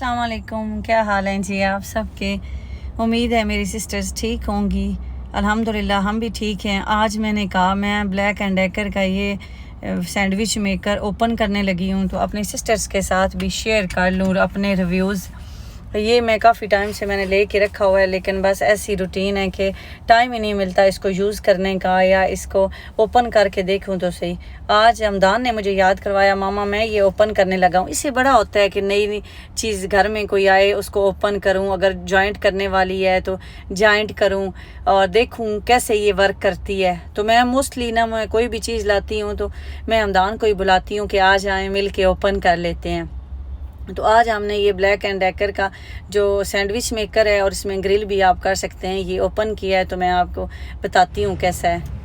अस्सलाम वालेकुम, क्या हाल हैं जी आप सबके। उम्मीद है मेरी सिस्टर्स ठीक होंगी। अल्हम्दुलिल्लाह हम भी ठीक हैं। आज मैंने कहा मैं ब्लैक एंड डेकर का ये सैंडविच मेकर ओपन करने लगी हूँ तो अपनी सिस्टर्स के साथ भी शेयर कर लूँ अपने रिव्यूज़। ये मैं काफ़ी टाइम से मैंने ले के रखा हुआ है, लेकिन बस ऐसी रूटीन है कि टाइम ही नहीं मिलता इसको यूज़ करने का या इसको ओपन करके देखूं तो सही। आज हमदान ने मुझे याद करवाया, मामा मैं ये ओपन करने लगा हूँ। इससे बड़ा होता है कि नई नई चीज़ घर में कोई आए उसको ओपन करूँ, अगर जॉइंट करने वाली है तो जॉइंट करूँ और देखूँ कैसे ये वर्क करती है। तो मैं मोस्टली ना मैं कोई भी चीज़ लाती हूँ तो मैं हमदान को ही बुलाती हूँ कि आज आए मिल के ओपन कर लेते हैं। तो आज हमने ये ब्लैक एंड डेकर का जो सैंडविच मेकर है और इसमें ग्रिल भी आप कर सकते हैं, ये ओपन किया है तो मैं आपको बताती हूँ कैसा है।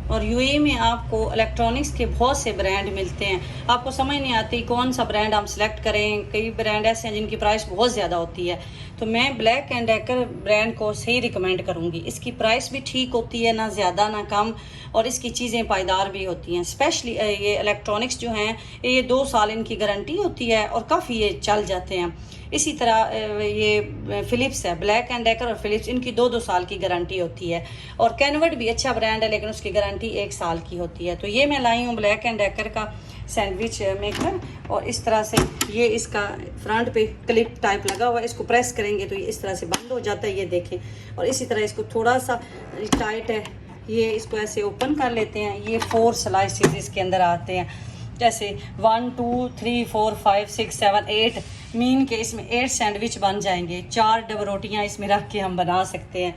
और यूएई में आपको इलेक्ट्रॉनिक्स के बहुत से ब्रांड मिलते हैं, आपको समझ नहीं आती कौन सा ब्रांड हम सेलेक्ट करें। कई ब्रांड ऐसे हैं जिनकी प्राइस बहुत ज़्यादा होती है, तो मैं ब्लैक एंड डेकर ब्रांड को सही रिकमेंड करूँगी। इसकी प्राइस भी ठीक होती है, ना ज़्यादा ना कम, और इसकी चीज़ें पायदार भी होती हैं। स्पेशली ये इलेक्ट्रॉनिक्स जो हैं ये 2 साल इनकी गारंटी होती है और काफ़ी ये चल जाते हैं। इसी तरह ये फ़िलिप्स है, ब्लैक एंड डेकर और फ़िलिप्स, इनकी 2-2 साल की गारंटी होती है। और कैनवर्ड भी अच्छा ब्रांड है लेकिन उसकी गारंटी 1 साल की होती है। तो ये मैं लाई हूँ ब्लैक एंड डेकर का सैंडविच मेकर, और इस तरह से ये इसका फ्रंट पे क्लिप टाइप लगा हुआ है। इसको प्रेस करेंगे तो ये इस तरह से बंद हो जाता है, ये देखें। और इसी तरह इसको थोड़ा सा टाइट है, ये इसको ऐसे ओपन कर लेते हैं। ये 4 स्लाइसेस इसके अंदर आते हैं, जैसे 1 2 3 4 5 6 7 8 मीन के इसमें 8 सैंडविच बन जाएंगे। 4 डब रोटियां इसमें रख के हम बना सकते हैं।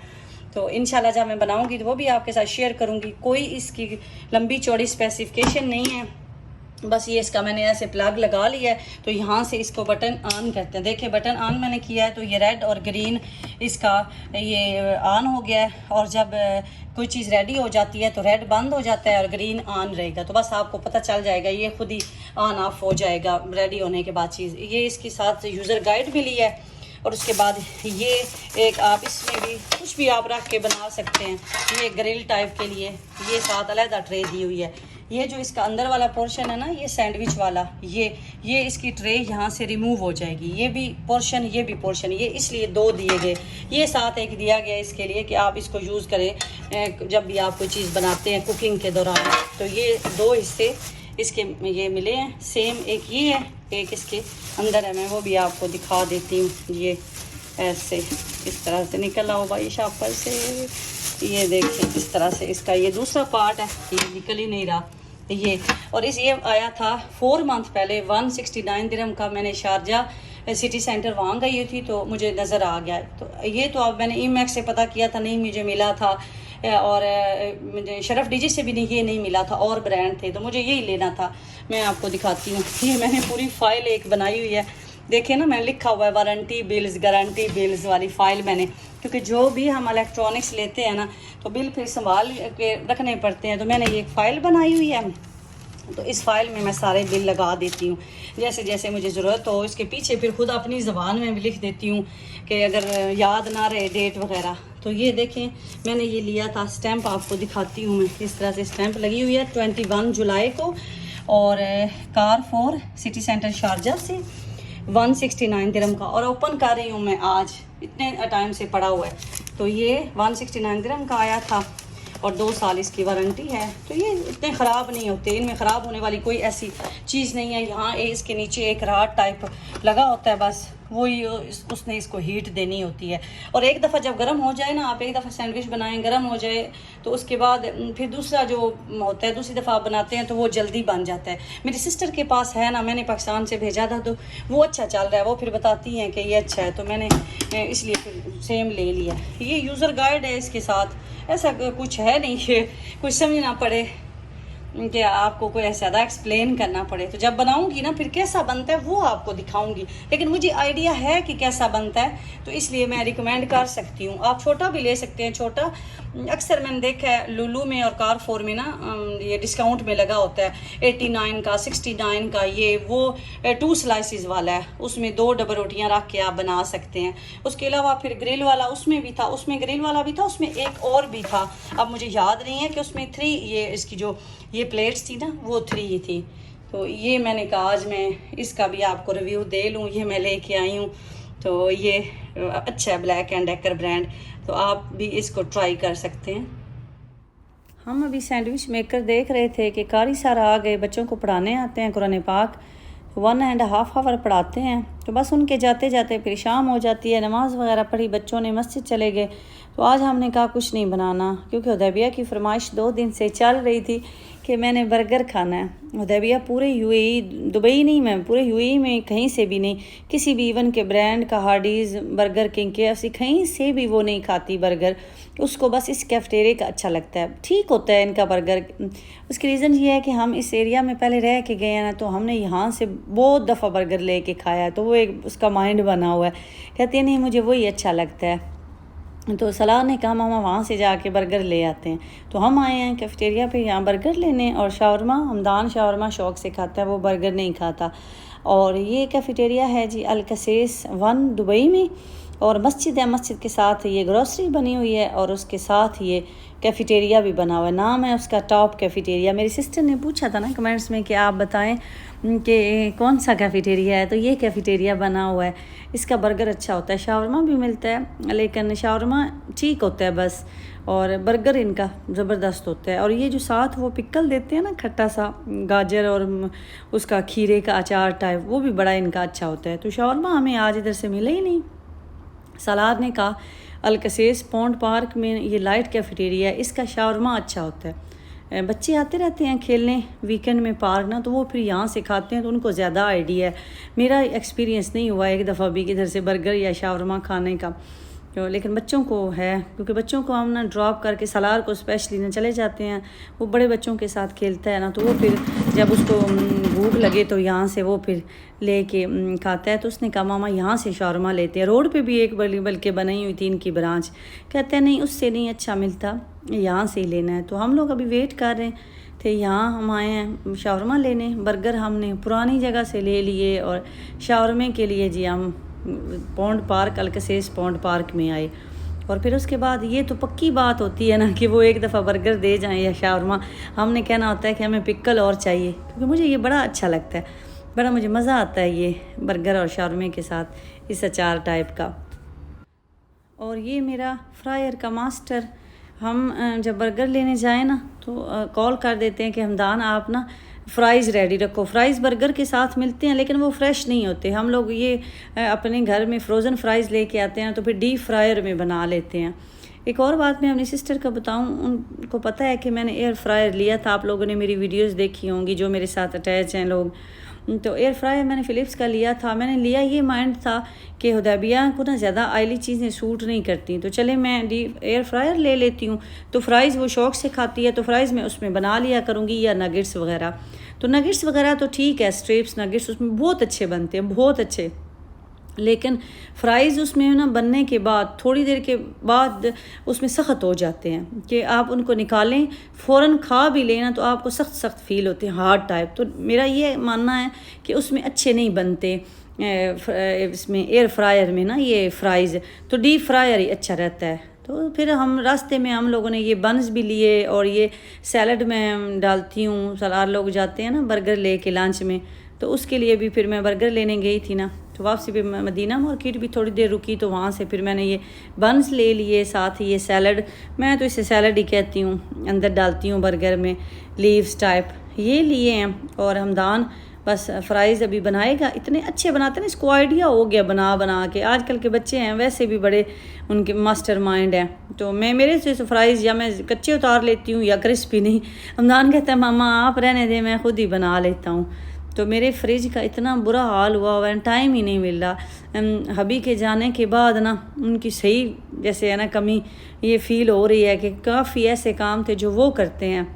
तो इंशाल्लाह जब मैं बनाऊंगी तो वो भी आपके साथ शेयर करूंगी। कोई इसकी लंबी चौड़ी स्पेसिफिकेशन नहीं है, बस ये इसका मैंने ऐसे प्लग लगा लिया है तो यहाँ से इसको बटन ऑन करते हैं। देखिए बटन ऑन मैंने किया है तो ये रेड और ग्रीन इसका ये ऑन हो गया है, और जब कोई चीज़ रेडी हो जाती है तो रेड बंद हो जाता है और ग्रीन ऑन रहेगा। तो बस आपको पता चल जाएगा, ये खुद ही ऑन ऑफ हो जाएगा रेडी होने के बाद चीज़। ये इसके साथ यूज़र गाइड मिली है, और उसके बाद ये एक आप इसमें भी कुछ भी आप रख के बना सकते हैं। ये ग्रिल टाइप के लिए ये साथ अलग ट्रे दी हुई है। ये जो इसका अंदर वाला पोर्शन है ना, ये सैंडविच वाला, ये इसकी ट्रे यहाँ से रिमूव हो जाएगी। ये भी पोर्शन, ये भी पोर्शन, ये इसलिए 2 दिए गए। ये साथ एक दिया गया इसके लिए कि आप इसको यूज़ करें जब भी आप कोई चीज़ बनाते हैं कुकिंग के दौरान। तो ये 2 हिस्से इसके ये मिले हैं सेम। एक ये है, एक इसके अंदर है। मैं वो भी आपको दिखा देती हूँ। ये ऐसे इस तरह से निकल आओ भाई शापर से, ये देखें इस तरह से इसका ये दूसरा पार्ट है, ये निकल ही नहीं रहा ये। और ये आया था 4 मंथ पहले 169 दिरहम का। मैंने शारजा सिटी सेंटर वहाँ गई थी तो मुझे नज़र आ गया। तो ये तो अब मैंने ईमैक्स से पता किया था, नहीं मुझे मिला था, और मुझे शरफ डिजिट से भी नहीं, ये नहीं मिला था, और ब्रांड थे तो मुझे यही लेना था। मैं आपको दिखाती हूँ, ये मैंने पूरी फाइल एक बनाई हुई है। देखिए ना, मैंने लिखा हुआ है वारंटी बिल्स, गारंटी बिल्स वाली फ़ाइल मैंने, क्योंकि जो भी हम इलेक्ट्रॉनिक्स लेते हैं ना तो बिल फिर संभाल के रखने पड़ते हैं। तो मैंने ये एक फ़ाइल बनाई हुई है, तो इस फाइल में मैं सारे बिल लगा देती हूँ जैसे जैसे मुझे ज़रूरत हो। इसके पीछे फिर खुद अपनी ज़बान में भी लिख देती हूँ कि अगर याद ना रहे डेट वगैरह। तो ये देखें मैंने ये लिया था, स्टैंप आपको दिखाती हूँ मैं। इस तरह से स्टैंप लगी हुई है 21 जुलाई को, और कार 4 सिटी सेंटर शारजा से 169 दिरहम का, और ओपन कर रही हूँ मैं आज, इतने टाइम से पड़ा हुआ है। तो ये 169 दिरहम का आया था और 2 साल इसकी वारंटी है। तो ये इतने ख़राब नहीं होते, इनमें ख़राब होने वाली कोई ऐसी चीज़ नहीं है। यहाँ इसके नीचे एक राड टाइप लगा होता है, बस वही उसने इसको हीट देनी होती है। और एक दफ़ा जब गर्म हो जाए ना, आप एक दफ़ा सैंडविच बनाएं गर्म हो जाए तो उसके बाद फिर दूसरा जो होता है दूसरी दफ़ा आप बनाते हैं तो वो जल्दी बन जाता है। मेरी सिस्टर के पास है ना, मैंने पाकिस्तान से भेजा था तो वो अच्छा चल रहा है, वो फिर बताती हैं कि ये अच्छा है, तो मैंने इसलिए फिर सेम ले लिया। ये यूज़र गाइड है इसके साथ, ऐसा कुछ है नहीं है कुछ समझना पड़े कि आपको कोई ज़्यादा एक्सप्लेन करना पड़े। तो जब बनाऊंगी ना फिर कैसा बनता है वो आपको दिखाऊंगी, लेकिन मुझे आइडिया है कि कैसा बनता है तो इसलिए मैं रिकमेंड कर सकती हूँ। आप छोटा भी ले सकते हैं। छोटा अक्सर मैंने देखा है लुलू में और कार 4 में ना ये डिस्काउंट में लगा होता है 89 का 69 का। ये वो 2 स्लाइसिस वाला है, उसमें 2 डबल रोटियाँ रख के आप बना सकते हैं। उसके अलावा फिर ग्रिल वाला उसमें भी था, उसमें ग्रिल वाला भी था, उसमें एक और भी था, अब मुझे याद नहीं है कि उसमें 3 ये इसकी जो ये प्लेट्स थी ना वो 3 थी। तो ये मैंने कहा आज मैं इसका भी आपको रिव्यू दे लूँ। ये मैं लेके आई हूँ तो ये अच्छा है ब्लैक एंड डेकर ब्रांड, तो आप भी इसको ट्राई कर सकते हैं। हम अभी सैंडविच मेकर देख रहे थे कि कारी सारा आ गए, बच्चों को पढ़ाने आते हैं कुरान पाक, 1.5 आवर पढ़ाते हैं। तो बस उनके जाते जाते फिर शाम हो जाती है, नमाज़ वगैरह पढ़ी, बच्चों ने मस्जिद चले गए। तो आज हमने कहा कुछ नहीं बनाना, क्योंकि हुदैबिया की फरमाइश 2 दिन से चल रही थी कि मैंने बर्गर खाना है। हुदैबिया पूरे यूएई, दुबई नहीं, मैं पूरे यूएई में कहीं से भी नहीं, किसी भी इवन के ब्रांड का, हार्डीज़, बर्गर किंग, KFC, कहीं से भी वो नहीं खाती बर्गर। उसको बस इस कैफेटेरिया का अच्छा लगता है, ठीक होता है इनका बर्गर। उसकी रीज़न ये है कि हम इस एरिया में पहले रह के गए हैं ना, तो हमने यहाँ से बहुत दफ़ा बर्गर ले के खाया है, तो वो एक उसका माइंड बना हुआ है, कहती है नहीं मुझे वही अच्छा लगता है। तो सलाह ने कहा मामा वहाँ से जाके बर्गर ले आते हैं। तो हम आए हैं कैफेटेरिया पे यहाँ बर्गर लेने, और शावरमा, हमदान शावरमा शौक़ से खाता है, वो बर्गर नहीं खाता। और ये कैफेटेरिया है जी अल-कसेस 1 दुबई में, और मस्जिद है, मस्जिद के साथ ये ग्रोसरी बनी हुई है, और उसके साथ ये कैफेटेरिया भी बना हुआ है। नाम है उसका टॉप कैफेटेरिया। मेरी सिस्टर ने पूछा था ना कमेंट्स में कि आप बताएं कि कौन सा कैफेटेरिया है, तो ये कैफेटेरिया बना हुआ है। इसका बर्गर अच्छा होता है, शावरमा भी मिलता है, लेकिन शावरमा ठीक होता है बस, और बर्गर इनका ज़बरदस्त होता है। और ये जो साथ वो पिकल देते हैं ना, खट्टा सा गाजर और उसका खीरे का अचार टाइप, वो भी बड़ा इनका अच्छा होता है। तो शावरमा हमें आज इधर से मिला ही नहीं। सलाद ने कहा अल-कसेस पॉन्ड पार्क में ये लाइट कैफेटेरिया है, इसका शावरमा अच्छा होता है। बच्चे आते रहते हैं खेलने वीकेंड में पार्क ना, तो वो फिर यहाँ से खाते हैं, तो उनको ज़्यादा आइडिया है। मेरा एक्सपीरियंस नहीं हुआ एक दफ़ा भी इधर से बर्गर या शावरमा खाने का, तो लेकिन बच्चों को है, क्योंकि बच्चों को हम ना ड्रॉप करके सलार को स्पेशली ना चले जाते हैं, वो बड़े बच्चों के साथ खेलता है ना, तो वो फिर जब उसको भूख लगे तो यहाँ से वो फिर ले के खाता है। तो उसने कहा मामा यहाँ से शावरमा लेते हैं, रोड पे भी एक बल्कि बनाई हुई थी इनकी ब्रांच, कहते हैं नहीं उससे नहीं अच्छा मिलता, यहाँ से ही लेना है। तो हम लोग अभी वेट कर रहे थे, यहाँ हम आए हैं शावरमा लेने। बर्गर हमने पुरानी जगह से ले लिए, और शावरमे के लिए जी हम पॉन्ड पार्क, अल-कसेस पॉन्ड पार्क में आए। और फिर उसके बाद ये तो पक्की बात होती है ना कि वो एक दफ़ा बर्गर दे जाएं या शावरमा, हमने कहना होता है कि हमें पिकल और चाहिए, क्योंकि मुझे ये बड़ा अच्छा लगता है, बड़ा मुझे मज़ा आता है ये बर्गर और शावरमे के साथ इस अचार टाइप का। और ये मेरा फ्रायर का मास्टर, हम जब बर्गर लेने जाएँ ना, तो कॉल कर देते हैं कि हमदान आप ना फ़्राइज़ रेडी रखो। फ़्राइज़ बर्गर के साथ मिलते हैं, लेकिन वो फ्रेश नहीं होते। हम लोग ये अपने घर में फ़्रोज़न फ़्राइज़ लेके आते हैं, तो फिर डीप फ्रायर में बना लेते हैं। एक और बात मैं अपनी सिस्टर का बताऊं, उनको पता है कि मैंने एयर फ्रायर लिया था, आप लोगों ने मेरी वीडियोस देखी होंगी जो मेरे साथ अटैच हैं लोग। तो एयर फ्रायर मैंने फ़िलिप्स का लिया था। मैंने लिया ये माइंड था कि हुदैबिया को ना ज़्यादा ऑयली चीज़ें सूट नहीं करती, तो चले मैं एयर फ्रायर ले लेती हूँ, तो फ्राइज़ वो शौक़ से खाती है, तो फ्राइज़ मैं उसमें बना लिया करूँगी, या नगेट्स वगैरह। तो नगेट्स वगैरह तो ठीक है, स्ट्रिप्स नगेट्स उसमें बहुत अच्छे बनते हैं, बहुत अच्छे। लेकिन फ़्राइज़ उसमें ना बनने के बाद थोड़ी देर के बाद उसमें सख्त हो जाते हैं कि आप उनको निकालें, फ़ौरन खा भी लेना तो आपको सख्त सख्त फ़ील होते हैं, हार्ड टाइप। तो मेरा ये मानना है कि उसमें अच्छे नहीं बनते इसमें एयर फ्रायर में ना ये फ़्राइज़, तो डीप फ्रायर ही अच्छा रहता है। तो फिर हम रास्ते में हम लोगों ने ये बन्स भी लिए, और ये सैलड में डालती हूँ, सलार लोग जाते हैं ना बर्गर ले के लंच में, तो उसके लिए भी फिर मैं बर्गर लेने गई थी ना, तो वापसी पे मदीना मार्केट भी थोड़ी देर रुकी, तो वहाँ से फिर मैंने ये बन्स ले लिए, साथ ही ये सैलड, मैं तो इसे सैलड ही कहती हूँ, अंदर डालती हूँ बर्गर में लीव्स टाइप, ये लिए हैं। और हमदान बस फ़्राइज़ अभी बनाएगा, इतने अच्छे बनाते हैं, इसको आइडिया हो गया बना बना के। आजकल के बच्चे हैं वैसे भी बड़े उनके मास्टर माइंड हैं, तो मैं मेरे से फ़्राइज़ या मैं कच्चे उतार लेती हूँ या क्रिस्पी नहीं। हमदान कहता है मामा आप रहने दें, मैं खुद ही बना लेता हूँ। तो मेरे फ्रिज का इतना बुरा हाल हुआ है, टाइम ही नहीं मिल रहा। हबी के जाने के बाद ना उनकी सही जैसे है ना कमी ये फ़ील हो रही है कि काफ़ी ऐसे काम थे जो वो करते हैं,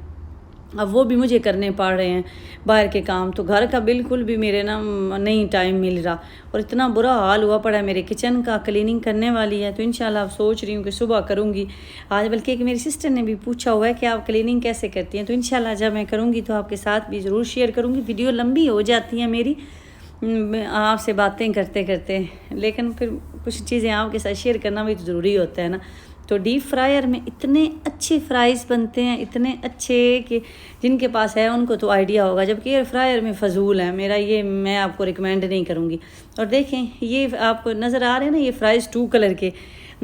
अब वो भी मुझे करने पड़ रहे हैं बाहर के काम, तो घर का बिल्कुल भी मेरे ना नहीं टाइम मिल रहा। और इतना बुरा हाल हुआ पड़ा है मेरे किचन का, क्लीनिंग करने वाली है, तो इंशाल्लाह सोच रही हूँ कि सुबह करूँगी आज। बल्कि एक मेरी सिस्टर ने भी पूछा हुआ है कि आप क्लीनिंग कैसे करती हैं, तो इंशाल्लाह जब मैं करूँगी तो आपके साथ भी ज़रूर शेयर करूँगी। वीडियो लंबी हो जाती है मेरी आपसे बातें करते करते, लेकिन फिर कुछ चीज़ें आपके साथ शेयर करना भी तो ज़रूरी होता है ना। तो डीप फ्रायर में इतने अच्छे फ्राइज़ बनते हैं, इतने अच्छे कि जिनके पास है उनको तो आइडिया होगा, जबकि एयर फ्रायर में फ़जूल है मेरा, ये मैं आपको रिकमेंड नहीं करूँगी। और देखें ये आपको नज़र आ रहे हैं ना, ये फ्राइज़ 2 कलर के।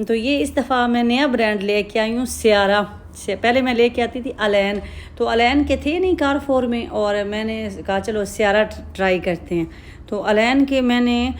तो ये इस दफ़ा मैं नया ब्रांड लेके आई हूँ, सियारा से। पहले मैं लेके आती थी अलैन, तो अलैन के थे नहीं कारफोर में, और मैंने कहा चलो सियारा ट्राई करते हैं। तो अलैन के मैंने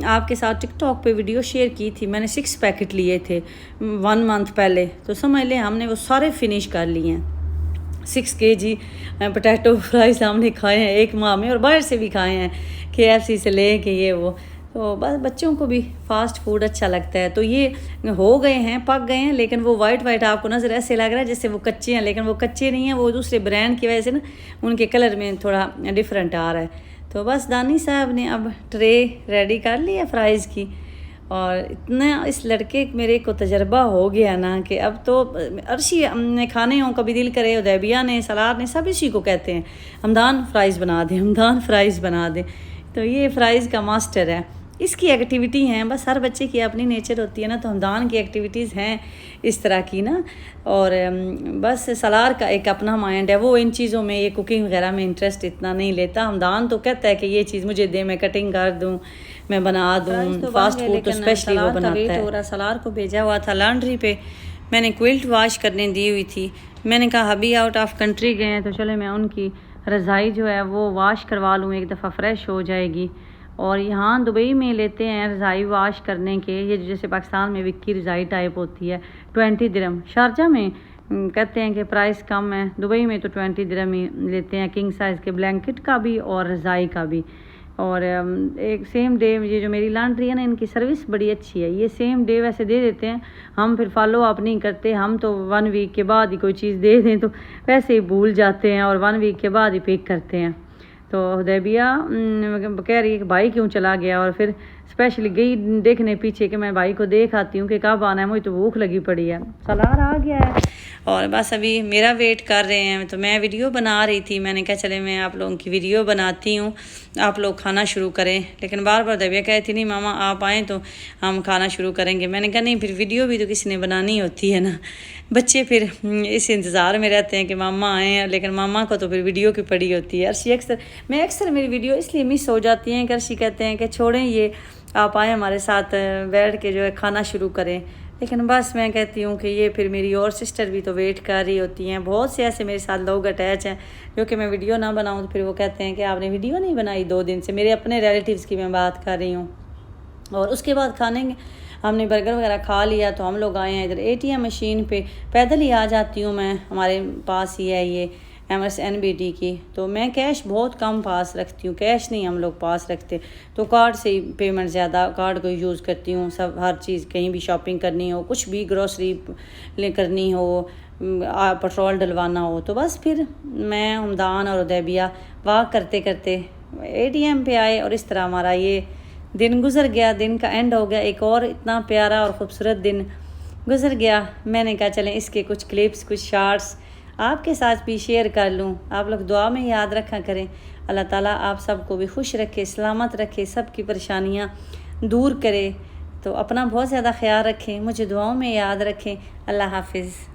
आपके साथ टिकटॉक पे वीडियो शेयर की थी, मैंने 6 पैकेट लिए थे 1 मंथ पहले, तो समझ लें हमने वो सारे फिनिश कर लिए हैं। 6 kg पोटैटो फ्राइज़ हमने खाए हैं 1 माह में, और बाहर से भी खाए हैं, KFC से ले के ये वो। तो बस बच्चों को भी फ़ास्ट फूड अच्छा लगता है। तो ये हो गए हैं, पक गए हैं, लेकिन वो वाइट आपको नज़र ऐसे लग रहा है जैसे वो कच्चे हैं, लेकिन वो कच्चे नहीं हैं, वो दूसरे ब्रांड की वजह से ना उनके कलर में थोड़ा डिफरेंट आ रहा है। तो बस दानी साहब ने अब ट्रे रेडी कर लिया फ्राइज़ की, और इतना इस लड़के मेरे को तजर्बा हो गया ना कि अब तो अर्शी ने खाने हों, कभी दिल करे, उदैबिया ने, सलार ने, सब इसी को कहते हैं हमदान फ़्राइज़ बना दें, हमदान फ़्राइज़ बना दें। तो ये फ़्राइज़ का मास्टर है, इसकी एक्टिविटी हैं, बस हर बच्चे की अपनी नेचर होती है ना। तो हमदान की एक्टिविटीज़ हैं इस तरह की ना, और बस सलार का एक अपना माइंड है, वो इन चीज़ों में, ये कुकिंग वगैरह में इंटरेस्ट इतना नहीं लेता। हमदान तो कहता है कि ये चीज़ मुझे दे, मैं कटिंग कर दूँ, मैं बना दूँ। तो फास्ट फूड तो स्पेशली वो बनाता है। सलार को भेजा हुआ था लॉन्ड्री पे, मैंने क्विल्ट वॉश करने दी हुई थी। मैंने कहा अभी आउट ऑफ कंट्री गए हैं, तो चलो मैं उनकी रज़ाई जो है वो वॉश करवा लूँ, एक दफ़ा फ्रेश हो जाएगी। और यहाँ दुबई में लेते हैं रज़ाई वाश करने के, ये जैसे पाकिस्तान में विक्की रज़ाई टाइप होती है 20 दिरहम। शारजा में कहते हैं कि प्राइस कम है, दुबई में तो 20 दिरहम ही लेते हैं, किंग साइज़ के ब्लैंकेट का भी और रज़ाई का भी। और एक सेम डे, ये जो मेरी लॉन्ड्री है ना, इनकी सर्विस बड़ी अच्छी है, ये सेम डे वैसे दे देते हैं। हम फिर फॉलो अप नहीं करते, हम तो 1 वीक के बाद ही कोई चीज़ दे दें तो वैसे ही भूल जाते हैं, और 1 वीक के बाद ही पिक करते हैं। तो हुदैबिया कह रही है कि भाई क्यों चला गया, और फिर स्पेशली गई देखने पीछे कि मैं भाई को देख आती हूँ कि कब आना है, मुझे तो भूख लगी पड़ी है। सलार आ गया है और बस अभी मेरा वेट कर रहे हैं। तो मैं वीडियो बना रही थी, मैंने कहा चले मैं आप लोगों की वीडियो बनाती हूँ, आप लोग खाना शुरू करें। लेकिन बार बार हुदैबिया कहती नहीं मामा आप आएँ तो हम खाना शुरू करेंगे। मैंने कहा नहीं, फिर वीडियो भी तो किसी ने बनानी होती है ना, बच्चे फिर इस इंतज़ार में रहते हैं कि मामा आएँ, लेकिन मामा को तो फिर वीडियो की पड़ी होती है। अर्शी अक्सर मेरी वीडियो इसलिए मिस हो जाती हैं कि अर्शी कहते हैं कि छोड़ें ये, आप आए हमारे साथ बैठ के जो है खाना शुरू करें। लेकिन बस मैं कहती हूँ कि ये फिर मेरी और सिस्टर भी तो वेट कर रही होती हैं। बहुत से ऐसे मेरे साथ लोग अटैच हैं जो कि मैं वीडियो ना बनाऊँ तो फिर वो कहते हैं कि आपने वीडियो नहीं बनाई 2 दिन से। मेरे अपने रिलेटिव्स की मैं बात कर रही हूँ। और उसके बाद खाने हमने बर्गर वगैरह खा लिया, तो हम लोग आए हैं इधर ATM मशीन पे। पैदल ही आ जाती हूँ मैं, हमारे पास ही है ये MSNBT की। तो मैं कैश बहुत कम पास रखती हूँ, कैश नहीं हम लोग पास रखते, तो कार्ड से ही पेमेंट ज़्यादा, कार्ड को यूज़ करती हूँ। सब हर चीज़, कहीं भी शॉपिंग करनी हो, कुछ भी ग्रोसरी करनी हो, पेट्रोल डलवाना हो, तो बस फिर मैं हमदान और हुदैबिया वॉक करते करते ATM पे आए। और इस तरह हमारा ये दिन गुजर गया, दिन का एंड हो गया। एक और इतना प्यारा और ख़ूबसूरत दिन गुजर गया। मैंने कहा चलें इसके कुछ क्लिप्स, कुछ शार्ट्स आपके साथ भी शेयर कर लूँ। आप लोग दुआ में याद रखा करें। अल्लाह ताला आप सबको भी खुश रखे, सलामत रखे, सब की परेशानियाँ दूर करे। तो अपना बहुत ज़्यादा ख्याल रखें, मुझे दुआओं में याद रखें। अल्लाह हाफिज़।